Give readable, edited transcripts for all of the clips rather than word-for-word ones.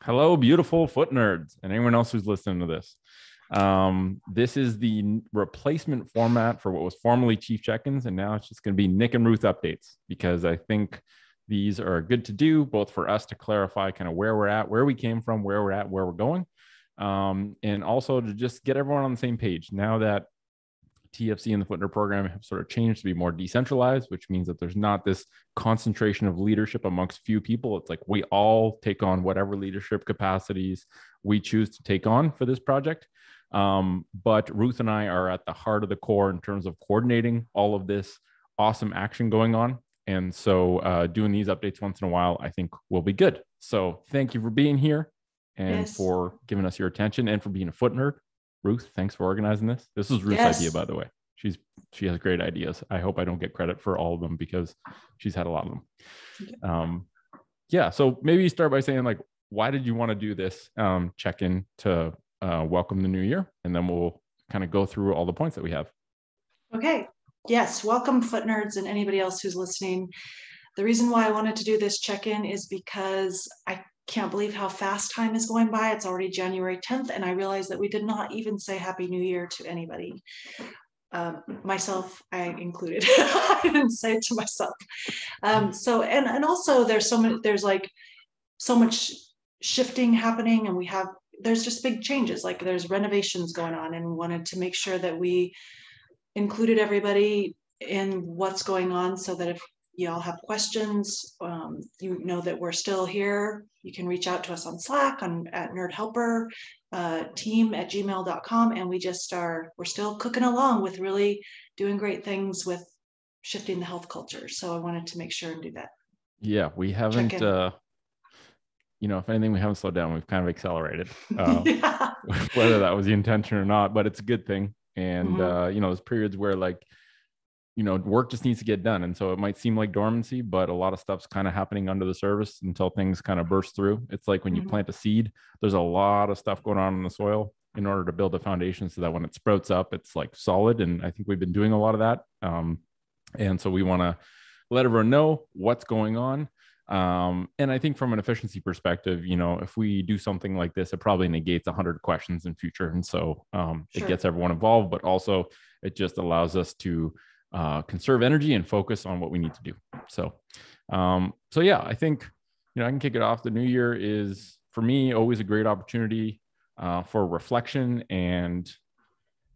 Hello, beautiful foot nerds, and anyone else who's listening to this. This is the replacement format for what was formerly Chief Check-ins, and now it's just going to be Nick and Ruth updates because I think these are good to do, both for us to clarify kind of where we're at, where we came from, where we're at, where we're going, and also to just get everyone on the same page. Now that TFC and the Footner program have sort of changed to be more decentralized, which means that there's not this concentration of leadership amongst few people. It's like we all take on whatever leadership capacities we choose to take on for this project. But Ruth and I are at the heart of the core in terms of coordinating all of this awesome action going on. And so doing these updates once in a while, I think will be good. So thank you for being here and for giving us your attention and for being a foot nerd. Ruth, thanks for organizing this. This is Ruth's idea, by the way. She has great ideas. I hope I don't get credit for all of them because she's had a lot of them. Yeah, so maybe start by saying, like, why did you want to do this check-in to welcome the new year? And then we'll kind of go through all the points that we have. Okay. Yes, welcome foot nerds and anybody else who's listening. The reason why I wanted to do this check-in is because I can't believe how fast time is going by. It's already January 10th, and I realized that we did not even say Happy New Year to anybody. Myself, I included. I didn't say it to myself. And also there's like so much shifting happening, and there's just big changes. Like there's renovations going on, and we wanted to make sure that we included everybody in what's going on so that if y'all have questions, you know that we're still here. You can reach out to us on Slack at nerdhelper team@gmail.com, and we're still cooking along with really doing great things with shifting the health culture. So I wanted to make sure and do that. Yeah, we haven't if anything, we haven't slowed down. We've kind of accelerated, whether that was the intention or not, but it's a good thing. And there's periods where work just needs to get done. And so it might seem like dormancy, but a lot of stuff's kind of happening under the surface until things kind of burst through. It's like when you plant a seed, there's a lot of stuff going on in the soil in order to build a foundation so that when it sprouts up, it's like solid. And I think we've been doing a lot of that. And so we want to let everyone know what's going on. And I think from an efficiency perspective, if we do something like this, it probably negates 100 questions in future. And so it gets everyone involved, but also it just allows us to conserve energy and focus on what we need to do. So yeah, I think, I can kick it off. The new year is, for me, always a great opportunity for reflection and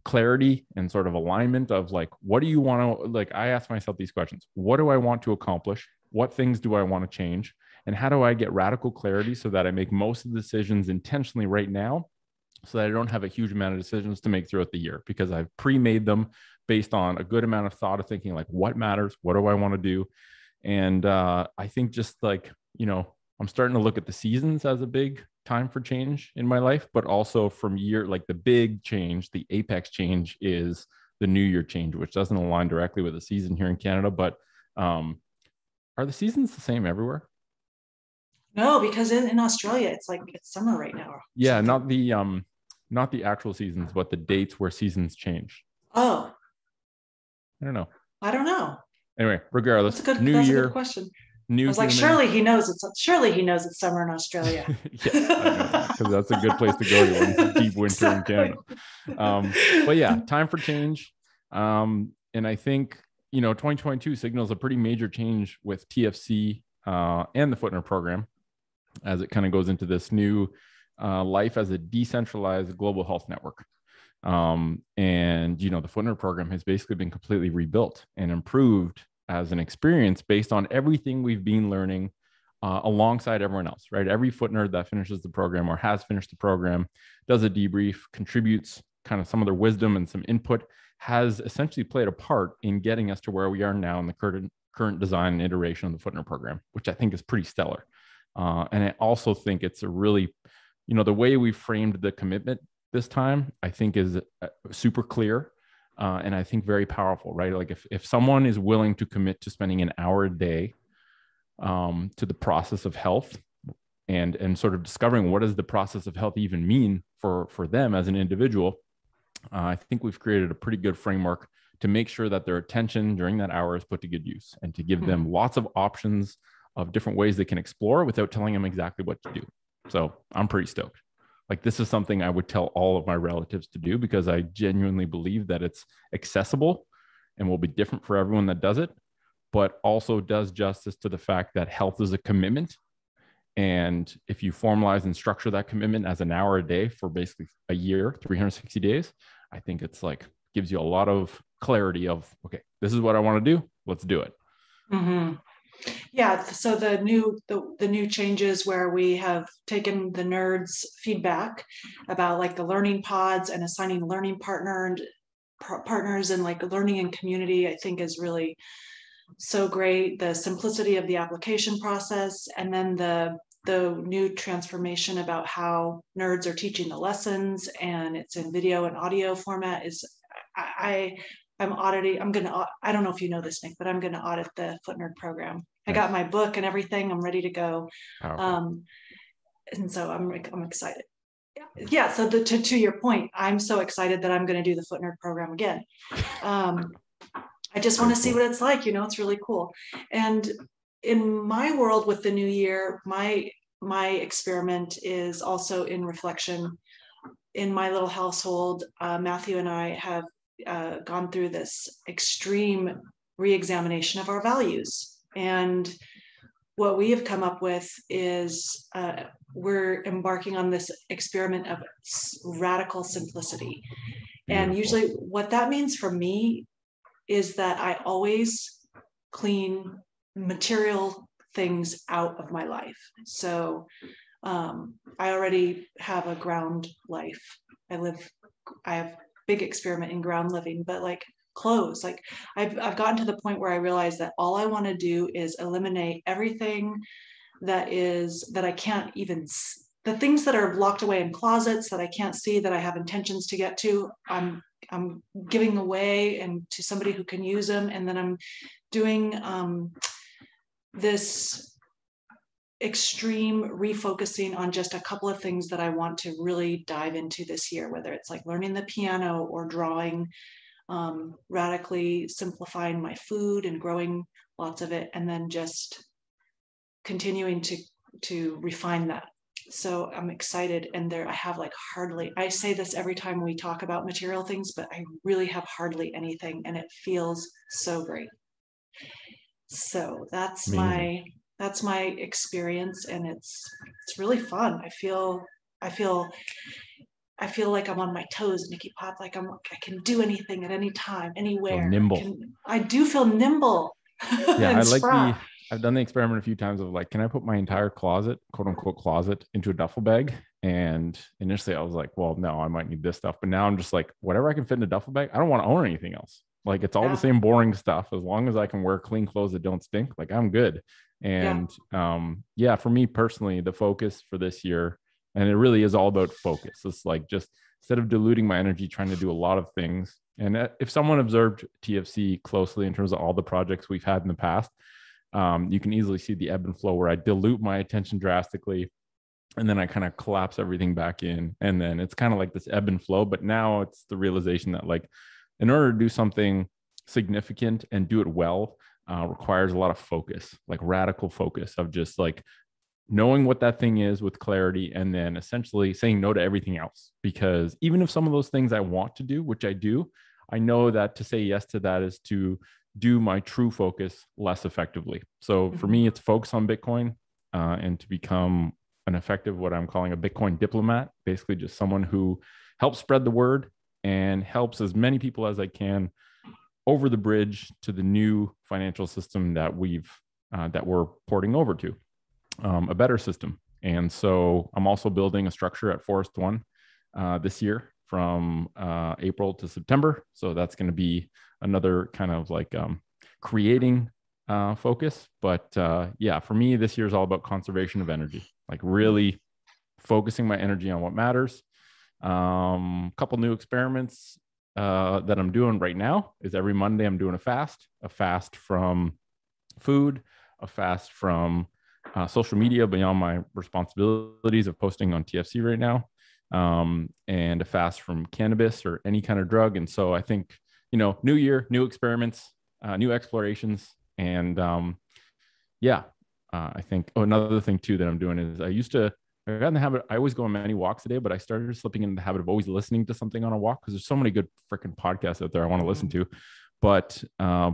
clarity and sort of alignment of like, what do you want to, like, I ask myself these questions. What do I want to accomplish? What things do I want to change? And how do I get radical clarity so that I make most of the decisions intentionally right now so that I don't have a huge amount of decisions to make throughout the year, because I've pre-made them based on a good amount of thought of thinking like, what matters? What do I want to do? And I think just like, I'm starting to look at the seasons as a big time for change in my life, but also from like the big change, the apex change is the New Year change, which doesn't align directly with the season here in Canada. But are the seasons the same everywhere? No, because in Australia, it's summer right now. Yeah, not the actual seasons, but the dates where seasons change. Oh, I don't know. Anyway, regardless, that's a good question. I was like, surely he knows it's summer in Australia. Yes, I know, because that's a good place to go to when it's deep winter in Canada. But yeah, time for change. And I think 2022 signals a pretty major change with TFC and the Footner program as it kind of goes into this new life as a decentralized global health network. And the Footner program has basically been completely rebuilt and improved as an experience based on everything we've been learning alongside everyone else, right? Every Footner that finishes the program or has finished the program does a debrief, contributes kind of some of their wisdom and some input, has essentially played a part in getting us to where we are now in the current design and iteration of the Footner program, which I think is pretty stellar. And I also think it's a really, the way we framed the commitment this time, I think is super clear. And I think very powerful, right? Like if someone is willing to commit to spending an hour a day to the process of health and sort of discovering what does the process of health even mean for them as an individual, I think we've created a pretty good framework to make sure that their attention during that hour is put to good use and to give them lots of options of different ways they can explore without telling them exactly what to do. So I'm pretty stoked. Like, this is something I would tell all of my relatives to do because I genuinely believe that it's accessible and will be different for everyone that does it, but also does justice to the fact that health is a commitment. And if you formalize and structure that commitment as an hour a day for basically a year, 360 days, I think it's like gives you a lot of clarity of, okay, this is what I want to do. Let's do it. Mm-hmm. Yeah, so the new changes where we have taken the nerds feedback about like the learning pods and assigning learning partners and like learning and community, I think is really so great. The simplicity of the application process, and then the new transformation about how nerds are teaching the lessons, and it's in video and audio format is I'm auditing. I don't know if you know this, Nick, but I'm going to audit the Foot Nerd program. Nice. I got my book and everything. I'm ready to go. And so I'm excited. Yeah. So to your point, I'm so excited that I'm going to do the Foot Nerd program again. I just want to see what it's like. It's really cool. And in my world with the new year, my experiment is also in reflection. In my little household, Matthew and I have gone through this extreme re-examination of our values. And what we have come up with is we're embarking on this experiment of radical simplicity. Beautiful. And usually what that means for me is that I always clean material things out of my life. So I already have a ground life. I have big experiment in ground living, but like clothes, like I've gotten to the point where I realize that all I want to do is eliminate everything that I can't even, the things that are locked away in closets that I can't see, that I have intentions to get to, I'm giving away and to somebody who can use them. And then I'm doing this extreme refocusing on just a couple of things that I want to really dive into this year, whether it's like learning the piano or drawing, radically simplifying my food and growing lots of it, and then just continuing to refine that. So I'm excited. And I have like I say this every time we talk about material things, but I really have hardly anything, and it feels so great. So that's amazing. That's my experience, and it's really fun. I feel like I'm on my toes, Nikki Pop. Like I can do anything at any time, anywhere. Feel nimble. I do feel nimble. Yeah, I've done the experiment a few times of like, can I put my entire closet, quote unquote closet, into a duffel bag? And initially I was like, well, no, I might need this stuff. But now I'm just like, whatever I can fit in a duffel bag, I don't want to own anything else. Like, it's all the same boring stuff. As long as I can wear clean clothes that don't stink, like I'm good. And for me personally, the focus for this year, and it really is all about focus. It's like, just instead of diluting my energy trying to do a lot of things. And if someone observed TFC closely in terms of all the projects we've had in the past, you can easily see the ebb and flow where I dilute my attention drastically, and then I kind of collapse everything back in. And then it's kind of like this ebb and flow. But now it's the realization that, like, in order to do something significant and do it well, requires a lot of focus, like radical focus of just like knowing what that thing is with clarity, and then essentially saying no to everything else. Because even if some of those things I want to do, which I do, I know that to say yes to that is to do my true focus less effectively. So for me, it's focus on Bitcoin, and to become an effective, what I'm calling a Bitcoin diplomat, basically just someone who helps spread the word and helps as many people as I can over the bridge to the new financial system that we're porting over to, a better system. And so I'm also building a structure at Forest One this year from April to September. So that's going to be another kind of like creating focus. But for me, this year is all about conservation of energy, like really focusing my energy on what matters. Couple new experiments that I'm doing right now is every Monday I'm doing a fast from food, a fast from social media beyond my responsibilities of posting on TFC right now, and a fast from cannabis or any kind of drug. And so I think, new year, new experiments, new explorations. And I think another thing too that I'm doing is I used to I got in the habit, I always go on many walks a day, but I started slipping into the habit of always listening to something on a walk because there's so many good freaking podcasts out there I want to listen to. But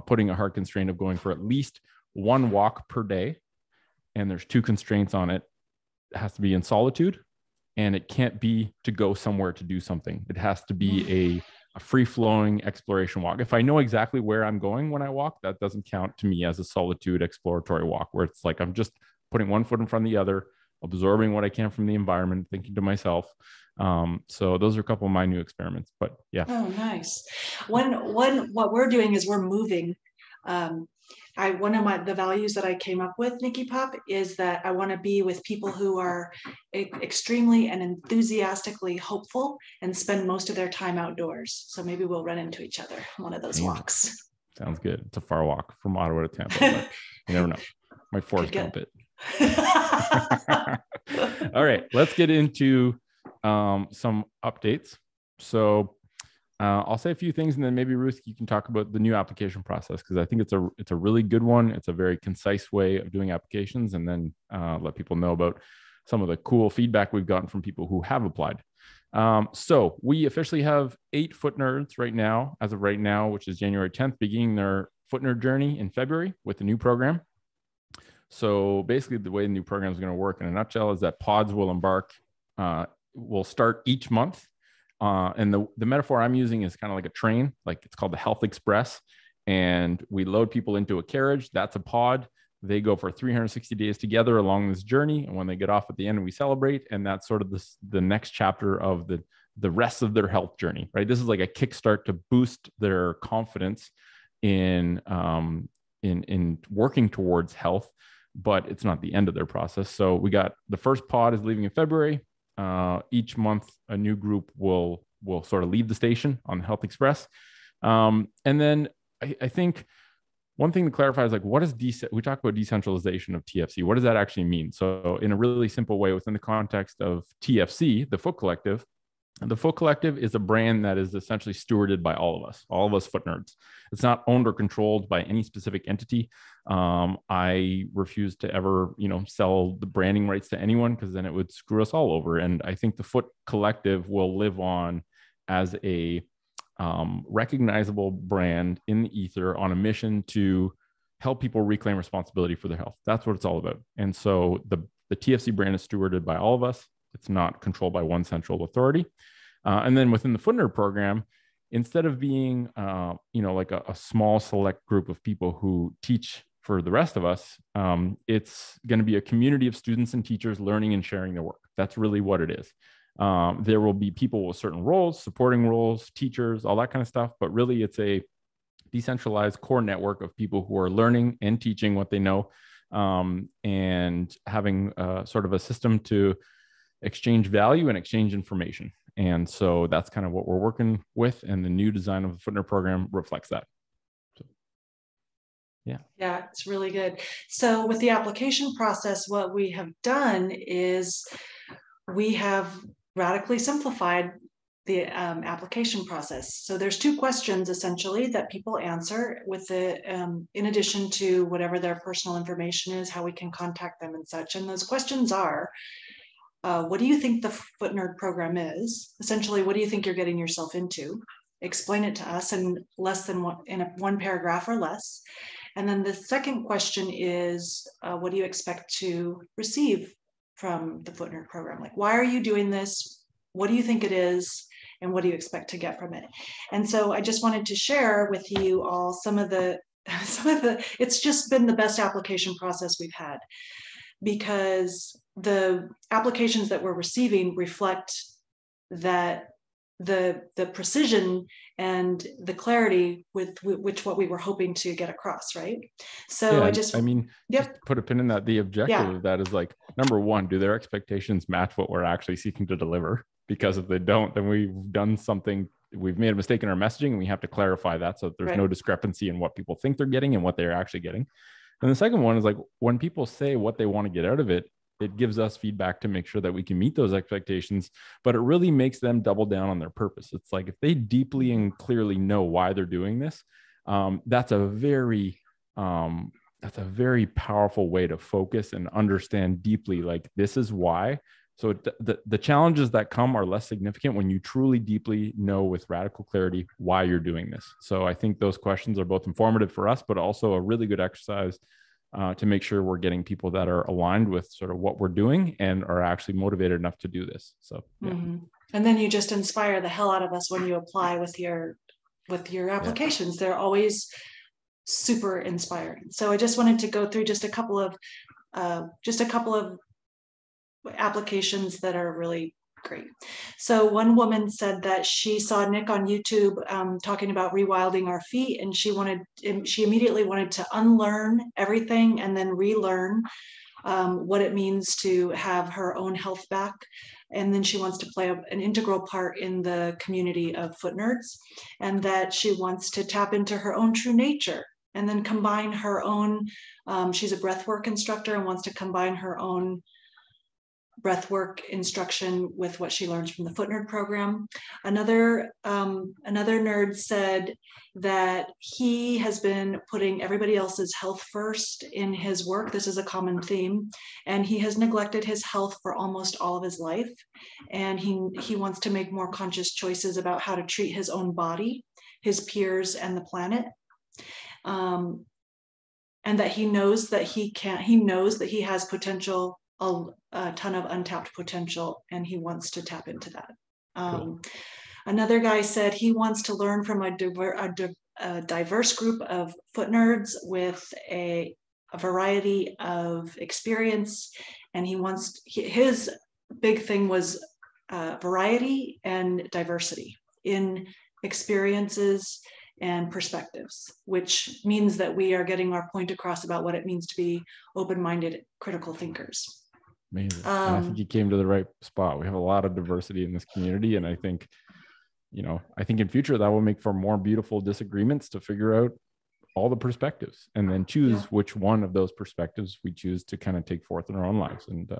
putting a hard constraint of going for at least one walk per day. And there's 2 constraints on it. It has to be in solitude, and it can't be to go somewhere to do something. It has to be a free-flowing exploration walk. If I know exactly where I'm going when I walk, that doesn't count to me as a solitude exploratory walk, where it's like I'm just putting one foot in front of the other, absorbing what I can from the environment, thinking to myself. So those are a couple of my new experiments, but yeah. Oh, nice. What we're doing is we're moving. One of the values that I came up with, Nikki Pop, is that I want to be with people who are extremely and enthusiastically hopeful and spend most of their time outdoors. So maybe we'll run into each other on one of those walks. Sounds good. It's a far walk from Ottawa to Tampa, but you never know. My Forrest Gump it. All right, let's get into some updates. So I'll say a few things, and then maybe Ruth, you can talk about the new application process, because I think it's a really good one. It's a very concise way of doing applications, and then let people know about some of the cool feedback we've gotten from people who have applied. So we officially have 8 Foot Nerds right now, as of right now, which is January 10th, beginning their Foot Nerd journey in February with the new program. So basically the way the new program is going to work in a nutshell is that pods will embark, will start each month. And the metaphor I'm using is kind of like a train, like it's called the Health Express. And we load people into a carriage. That's a pod. They go for 360 days together along this journey. And when they get off at the end, we celebrate. And that's sort of the next chapter of the rest of their health journey, right? This is like a kickstart to boost their confidence in working towards health, but it's not the end of their process. So we got the first pod is leaving in February. Each month, a new group will sort of leave the station on the Health Express. And then I think one thing to clarify is like, what is we talk about decentralization of TFC. What does that actually mean? So in a really simple way, within the context of TFC, the Foot Collective, the Foot Collective is a brand that is essentially stewarded by all of us Foot Nerds. It's not owned or controlled by any specific entity. I refuse to ever, sell the branding rights to anyone, because then it would screw us all over. And I think the Foot Collective will live on as a recognizable brand in the ether on a mission to help people reclaim responsibility for their health. That's what it's all about. And so the TFC brand is stewarded by all of us. It's not controlled by one central authority. And then within the Foot Nerd program, instead of being, like a small select group of people who teach for the rest of us, it's going to be a community of students and teachers learning and sharing their work. That's really what it is. There will be people with certain roles, supporting roles, teachers, all that kind of stuff. But really, it's a decentralized core network of people who are learning and teaching what they know, and having sort of a system to exchange value and exchange information. And so that's kind of what we're working with. And the new design of the Foot Nerd program reflects that. So, yeah. Yeah, it's really good. So with the application process, what we have done is we have radically simplified the application process. So there's 2 questions essentially that people answer with in addition to whatever their personal information is, how we can contact them and such. And those questions are, what do you think the Foot Nerd program is? Essentially, what do you think you're getting yourself into? Explain it to us in less than one paragraph or less. And then the second question is, what do you expect to receive from the Foot Nerd program? Like, why are you doing this? What do you think it is? And what do you expect to get from it? And so I just wanted to share with you all some of the, it's just been the best application process we've had, because the applications that we're receiving reflect that the precision and the clarity with which what we were hoping to get across, right? So yeah, just put a pin in that. The objective of that is like, number one, do their expectations match what we're actually seeking to deliver? Because if they don't, then we've made a mistake in our messaging, and we have to clarify that so that there's no discrepancy in what people think they're getting and what they're actually getting. And the second one is like, when people say what they want to get out of it, it gives us feedback to make sure that we can meet those expectations, but it really makes them double down on their purpose. It's like, if they deeply and clearly know why they're doing this, that's a very powerful way to focus and understand deeply, like, this is why So the challenges that come are less significant when you truly deeply know with radical clarity why you're doing this. So I think those questions are both informative for us, but also a really good exercise to make sure we're getting people that are aligned with sort of what we're doing and are actually motivated enough to do this. So, yeah. Mm-hmm. And then you just inspire the hell out of us when you apply with your applications. Yeah. They're always super inspiring. So I just wanted to go through just a couple of applications that are really great. So one woman said that she saw Nick on YouTube talking about rewilding our feet, and she immediately wanted to unlearn everything and then relearn what it means to have her own health back. And then she wants to play an integral part in the community of Foot Nerds, and that she wants to tap into her own true nature and then combine her own, she's a breathwork instructor and wants to combine her own breathwork instruction with what she learns from the Foot Nerd program. Another nerd said that he has been putting everybody else's health first in his work. This is a common theme, and he has neglected his health for almost all of his life. And he wants to make more conscious choices about how to treat his own body, his peers, and the planet. And that he knows that he has potential, a ton of untapped potential, and he wants to tap into that. Cool. Another guy said he wants to learn from a diverse group of Foot Nerds with a variety of experience, and his big thing was variety and diversity in experiences and perspectives, which means that we are getting our point across about what it means to be open-minded, critical thinkers. Amazing. And I think you came to the right spot. We have a lot of diversity in this community, and I think in future that will make for more beautiful disagreements to figure out all the perspectives and then choose which one of those perspectives we choose to kind of take forth in our own lives. And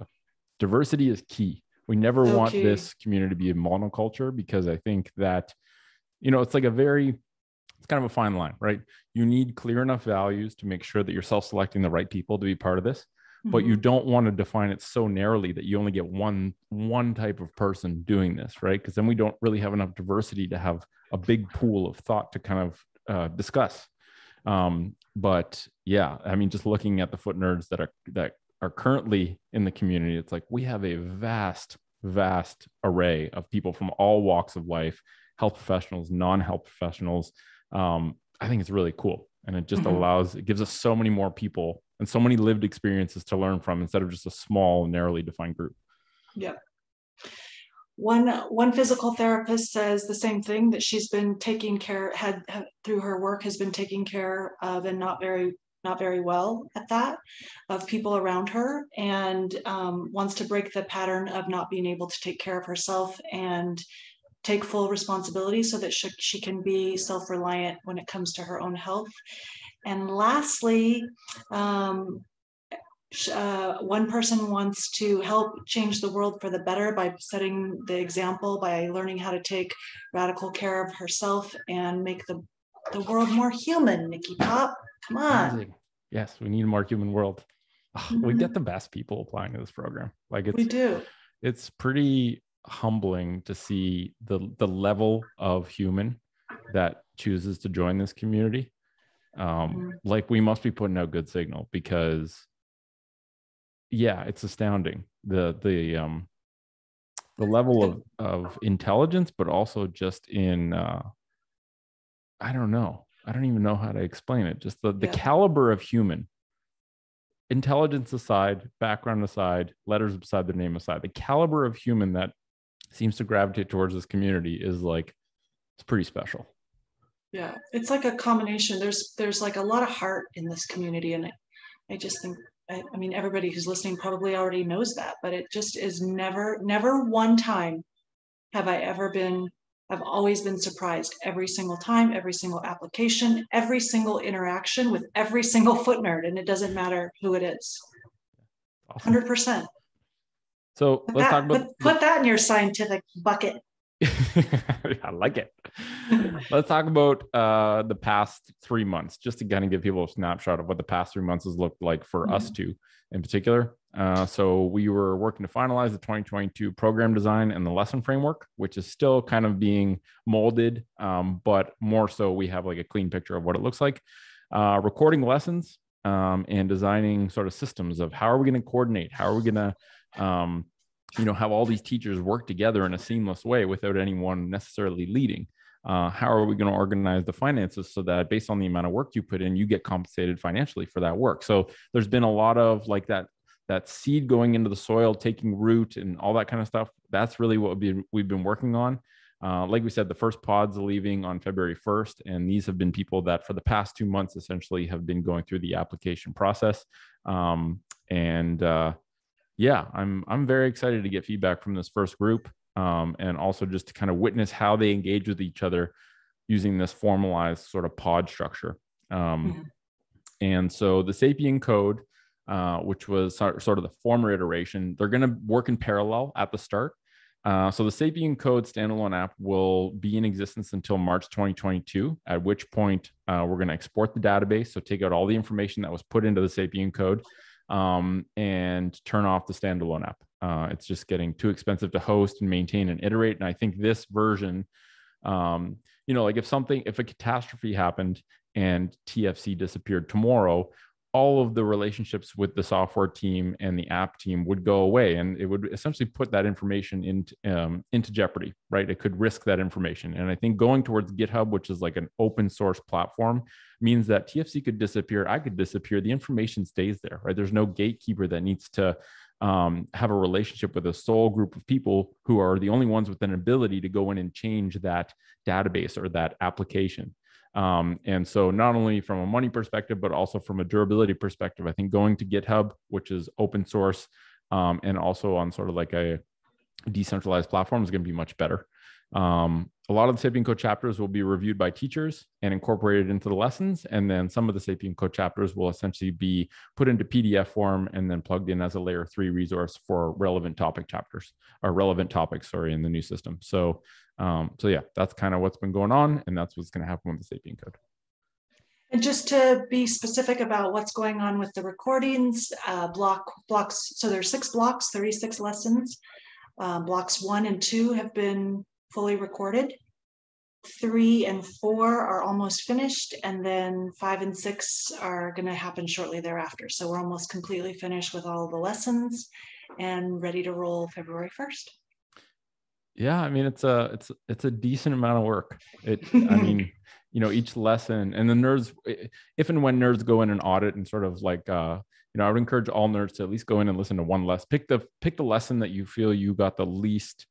diversity is key. We never want this community to be a monoculture, because I think that, it's kind of a fine line, right? You need clear enough values to make sure that you're self-selecting the right people to be part of this, mm-hmm. but you don't want to define it so narrowly that you only get one type of person doing this, right? Because then we don't really have enough diversity to have a big pool of thought to kind of discuss. But yeah, I mean, just looking at the Foot Nerds that are currently in the community, it's like we have a vast array of people from all walks of life, health professionals, non-health professionals. I think it's really cool. And it just mm-hmm. It gives us so many more people and so many lived experiences to learn from instead of just a small, narrowly defined group. Yeah. One physical therapist says the same thing, that she's been taking care, through her work has been taking care of, and not very well at that, of people around her, and wants to break the pattern of not being able to take care of herself and take full responsibility so that she can be self-reliant when it comes to her own health. And lastly, one person wants to help change the world for the better by setting the example, by learning how to take radical care of herself and make the world more human. Nikki Pop, come on. Yes, we need a more human world. Mm-hmm. We get the best people applying to this program. We do. It's pretty humbling to see the level of human that chooses to join this community. We must be putting out good signal, because it's astounding the level of intelligence, but also just in I don't even know how to explain it, just the caliber of human, intelligence aside, background aside, letters beside their name aside, the caliber of human that seems to gravitate towards this community is it's pretty special. Yeah, it's like a combination. There's like a lot of heart in this community, and I just think, I mean, everybody who's listening probably already knows that, but it just is never one time I've always been surprised every single time, every single application, every single interaction with every single Foot Nerd, and it doesn't matter who it is. Awesome. 100%. So let's talk about put that in your scientific bucket. I like it. Let's talk about the past 3 months, just to kind of give people a snapshot of what the past 3 months has looked like for us two in particular. So we were working to finalize the 2022 program design and the lesson framework, which is still kind of being molded, but more so we have like a clean picture of what it looks like. Recording lessons and designing sort of systems of how are we going to coordinate? How are we going to have all these teachers work together in a seamless way without anyone necessarily leading? How are we going to organize the finances so that based on the amount of work you put in, you get compensated financially for that work? So there's been a lot of like that seed going into the soil, taking root and all that kind of stuff. That's really what we've been working on. Like we said, the first pod's leaving on February 1st, and these have been people that for the past 2 months essentially have been going through the application process. Yeah, I'm very excited to get feedback from this first group, and also just to kind of witness how they engage with each other using this formalized sort of pod structure. And so the Sapien code, which was sort of the former iteration, they're going to work in parallel at the start. So the Sapien Code standalone app will be in existence until March 2022, at which point we're going to export the database. So take out all the information that was put into the Sapien Code and turn off the standalone app. It's just getting too expensive to host and maintain and iterate. And I think this version, like if a catastrophe happened and TFC disappeared tomorrow, all of the relationships with the software team and the app team would go away, and it would essentially put that information into jeopardy, right? It could risk that information. And I think going towards GitHub, which is like an open source platform, means that TFC could disappear, I could disappear, the information stays there, right? There's no gatekeeper that needs to have a relationship with a sole group of people who are the only ones with an ability to go in and change that database or that application. And so not only from a money perspective, but also from a durability perspective, I think going to GitHub, which is open source, and also on sort of like a decentralized platform, is going to be much better. A lot of the Sapien Code chapters will be reviewed by teachers and incorporated into the lessons. And then some of the Sapien Code chapters will essentially be put into PDF form and then plugged in as a layer 3 resource for relevant topics, in the new system. So yeah, that's kind of what's been going on, and that's what's going to happen with the Sapien Code. And just to be specific about what's going on with the recordings, blocks. So there's 6 blocks, 36 lessons. Blocks 1 and 2 have been fully recorded. 3 and 4 are almost finished, and then 5 and 6 are going to happen shortly thereafter. So we're almost completely finished with all the lessons and ready to roll February 1st. Yeah, I mean, it's a decent amount of work. Each lesson, and the nerds, if and when nerds go in and audit and sort of like, I would encourage all nerds to at least go in and listen to one lesson. Pick the lesson that you feel you got the least,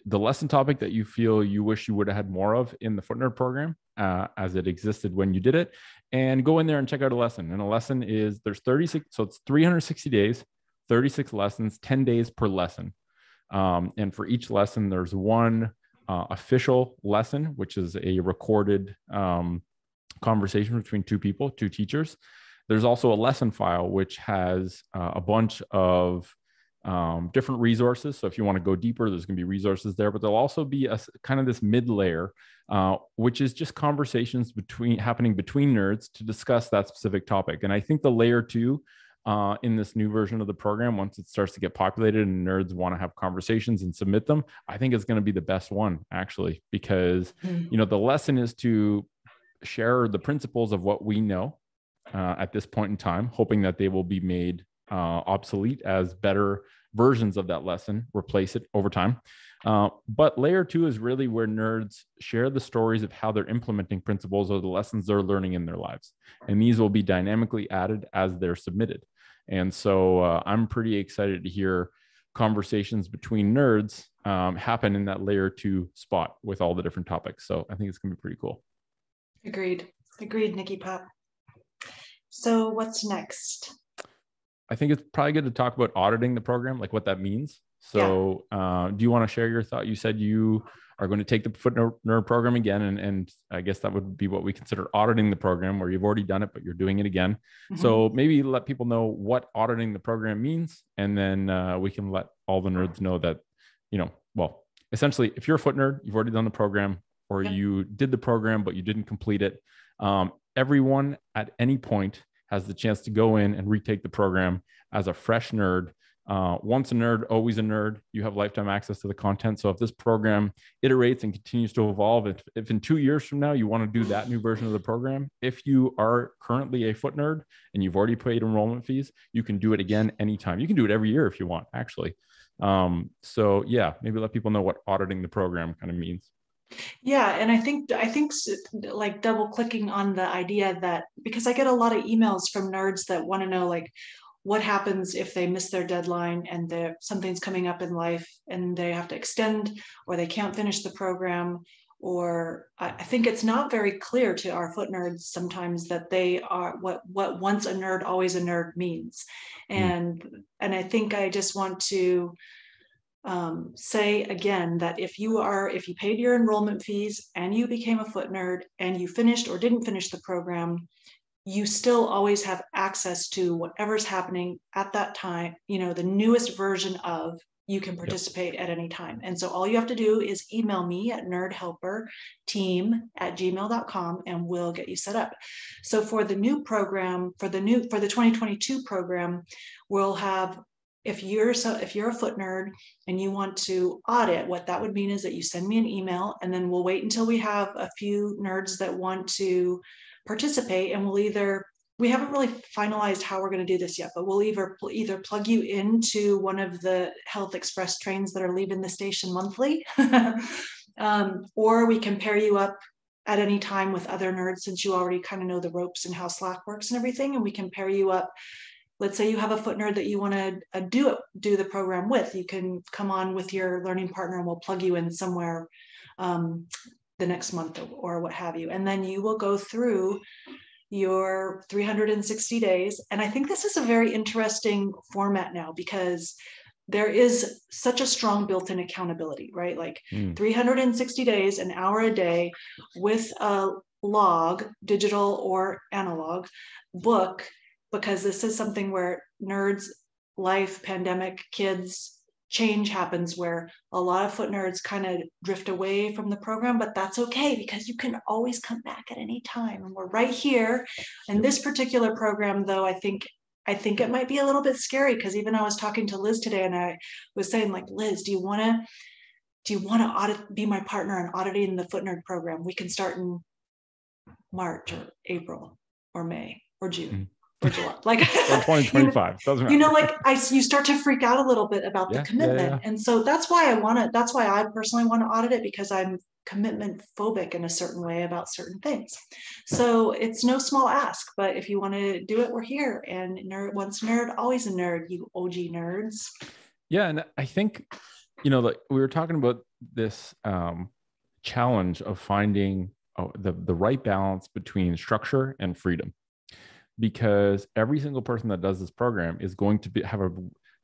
the lesson topic that you feel you wish you would have had more of in the FootNerd program as it existed when you did it, and go in there and check out a lesson. And a lesson is, there's 36, so it's 360 days, 36 lessons, 10 days per lesson. And for each lesson, there's one official lesson, which is a recorded conversation between two teachers. There's also a lesson file, which has a bunch of different resources. So if you want to go deeper, there's going to be resources there, but there'll also be a kind of this mid layer, which is just conversations happening between nerds to discuss that specific topic. And I think the layer 2 in this new version of the program, once it starts to get populated and nerds want to have conversations and submit them, I think it's going to be the best one, actually, because the lesson is to share the principles of what we know at this point in time, hoping that they will be made obsolete as better versions of that lesson replace it over time. But layer 2 is really where nerds share the stories of how they're implementing principles or the lessons they're learning in their lives. And these will be dynamically added as they're submitted. And so I'm pretty excited to hear conversations between nerds happen in that layer 2 spot with all the different topics. So I think it's going to be pretty cool. Agreed, Nikki Pop. So what's next? I think it's probably good to talk about auditing the program, like what that means. So do you want to share your thought? You said you are going to take the FootNerd program again, and I guess that would be what we consider auditing the program, where you've already done it, but you're doing it again. Mm-hmm. So maybe let people know what auditing the program means, and then we can let all the nerds know that, essentially, if you're a foot nerd, you've already done the program, or you did the program, but you didn't complete it. Everyone at any point has the chance to go in and retake the program as a fresh nerd. Once a nerd, always a nerd. You have lifetime access to the content. So if this program iterates and continues to evolve, if in 2 years from now you want to do that new version of the program, if you are currently a foot nerd and you've already paid enrollment fees, you can do it again anytime. You can do it every year if you want, actually. So yeah, maybe let people know what auditing the program kind of means. Yeah, and I think like double clicking on the idea that, because I get a lot of emails from nerds that want to know like what happens if they miss their deadline and something's coming up in life and they have to extend, or they can't finish the program, or I think it's not very clear to our foot nerds sometimes that they are what once a nerd, always a nerd means. And I think I just want to say again that if you paid your enrollment fees and you became a foot nerd and you finished or didn't finish the program, you still always have access to whatever's happening at that time. The newest version of, you can participate at any time. And so all you have to do is email me at nerdhelperteam@gmail.com and we'll get you set up. So for the new program, for the 2022 program, we'll have, if you're a foot nerd and you want to audit, what that would mean is that you send me an email, and then we'll wait until we have a few nerds that want to participate, and we haven't really finalized how we're going to do this yet, but we'll either plug you into one of the Health Express trains that are leaving the station monthly, or we can pair you up at any time with other nerds, since you already kind of know the ropes and how Slack works and everything, and we can pair you up. Let's say you have a foot nerd that you want to do the program with. You can come on with your learning partner and we'll plug you in somewhere the next month or what have you. And then you will go through your 360 days. And I think this is a very interesting format now, because there is such a strong built-in accountability, right? Like 360 days, an hour a day, with a log, digital or analog, book, because this is something where nerds, life, pandemic, kids, change happens, where a lot of foot nerds kind of drift away from the program, but that's okay, because you can always come back at any time. And we're right here. And this particular program, though, I think it might be a little bit scary, because even I was talking to Liz today and I was saying, like, Liz, do you want to be my partner in auditing the foot nerd program? We can start in March or April or May or June. Or July, like or 2025, doesn't matter. Like you start to freak out a little bit about the commitment. And so that's why I personally want to audit it, because I'm commitment phobic in a certain way about certain things. So it's no small ask, but if you want to do it, we're here. And once a nerd, always a nerd, you OG nerds. Yeah. And I think, like we were talking about this challenge of finding the right balance between structure and freedom. Because every single person that does this program is going to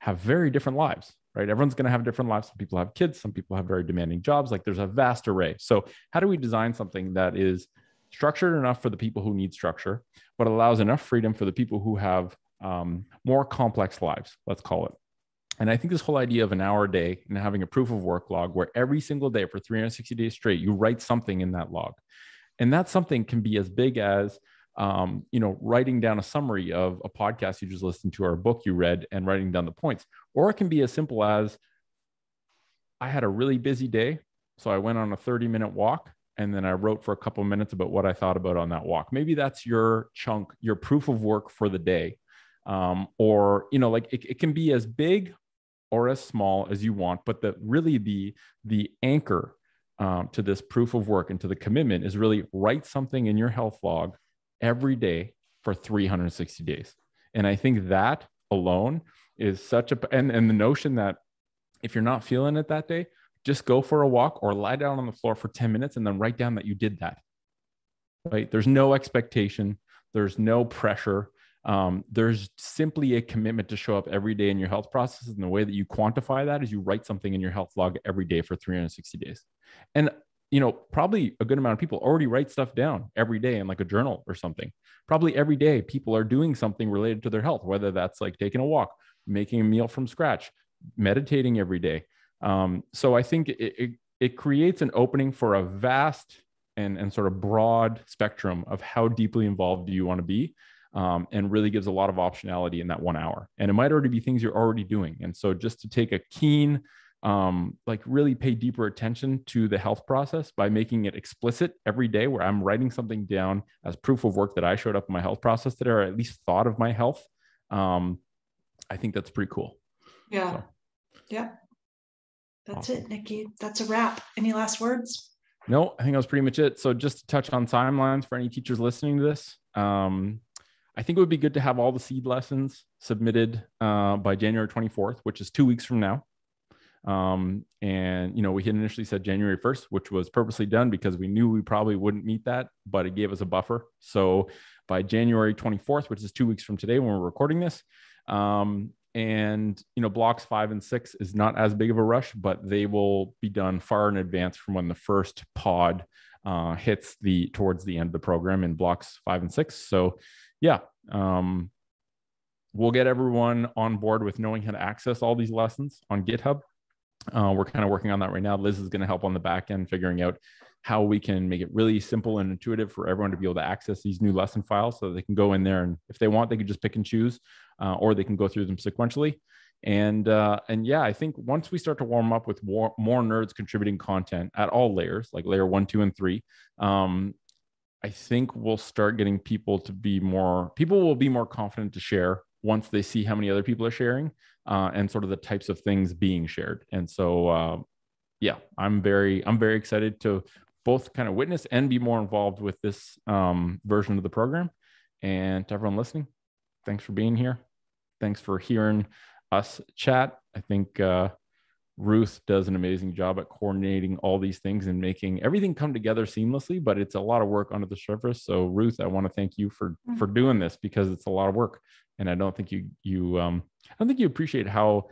have very different lives, right? Everyone's going to have different lives. Some people have kids, some people have very demanding jobs. Like, there's a vast array. So how do we design something that is structured enough for the people who need structure, but allows enough freedom for the people who have more complex lives, let's call it. And I think this whole idea of an hour a day and having a proof of work log, where every single day for 360 days straight, you write something in that log. And that something can be as big as writing down a summary of a podcast you just listened to or a book you read and writing down the points. Or it can be as simple as, I had a really busy day, so I went on a 30-minute walk and then I wrote for a couple of minutes about what I thought about on that walk. Maybe that's your chunk, your proof of work for the day. Or, it can be as big or as small as you want, but the anchor to this proof of work and to the commitment is really write something in your health log every day for 360 days. And I think that alone is and the notion that if you're not feeling it that day, just go for a walk or lie down on the floor for 10 minutes and then write down that you did that, right? There's no expectation. There's no pressure. There's simply a commitment to show up every day in your health process. And the way that you quantify that is you write something in your health log every day for 360 days. And probably a good amount of people already write stuff down every day in like a journal or something. Probably every day people are doing something related to their health, whether that's like taking a walk, making a meal from scratch, meditating every day. So I think it creates an opening for a vast and sort of broad spectrum of how deeply involved do you want to be, and really gives a lot of optionality in that 1 hour. And it might already be things you're already doing. And so just to take a keen, like really pay deeper attention to the health process by making it explicit every day, where I'm writing something down as proof of work that I showed up in my health process today, or at least thought of my health. I think that's pretty cool. Yeah. So. Yeah. That's awesome. It, Nikki. That's a wrap. Any last words? No, I think that was pretty much it. So just to touch on timelines for any teachers listening to this, I think it would be good to have all the seed lessons submitted by January 24th, which is 2 weeks from now. And, you know, we had initially said January 1st, which was purposely done because we knew we probably wouldn't meet that, but it gave us a buffer. So by January 24th, which is 2 weeks from today when we're recording this, and, you know, blocks 5 and 6 is not as big of a rush, but they will be done far in advance from when the first pod hits towards the end of the program in blocks 5 and 6. So yeah, we'll get everyone on board with knowing how to access all these lessons on GitHub. We're kind of working on that right now. Liz is going to help on the back end, figuring out how we can make it really simple and intuitive for everyone to be able to access these new lesson files, so they can go in there, and if they want, they can just pick and choose, or they can go through them sequentially. And yeah, I think once we start to warm up with more nerds contributing content at all layers, like layer 1, 2, and 3, I think we'll start getting people will be more confident to share once they see how many other people are sharing, and sort of the types of things being shared. And so, yeah, I'm very excited to both kind of witness and be more involved with this version of the program. And to everyone listening, thanks for being here. Thanks for hearing us chat. I think Ruth does an amazing job at coordinating all these things and making everything come together seamlessly, but it's a lot of work under the surface. So Ruth, I want to thank you for doing this, because it's a lot of work. And I don't think you appreciate how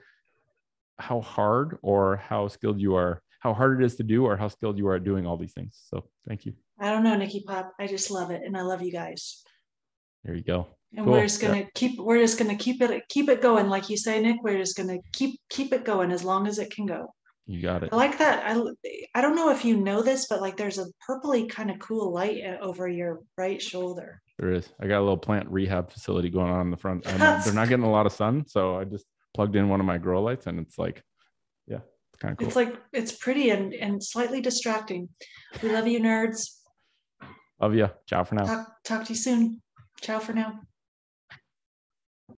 hard or how skilled you are, how hard it is to do, or how skilled you are at doing all these things. So thank you. I don't know, Nikki Pop. I just love it. And I love you guys. There you go. And cool. We're just gonna keep it going. Like you say, Nick, we're just gonna keep it going as long as it can go. You got it. I like that. I don't know if you know this, but like there's a purpley kind of cool light over your right shoulder. There is. I got a little plant rehab facility going on in the front. They're not getting a lot of sun, so I just plugged in one of my grow lights, and it's like, yeah, it's kind of cool. It's like, it's pretty and slightly distracting. We love you, nerds. Love you. Ciao for now. Talk to you soon. Ciao for now.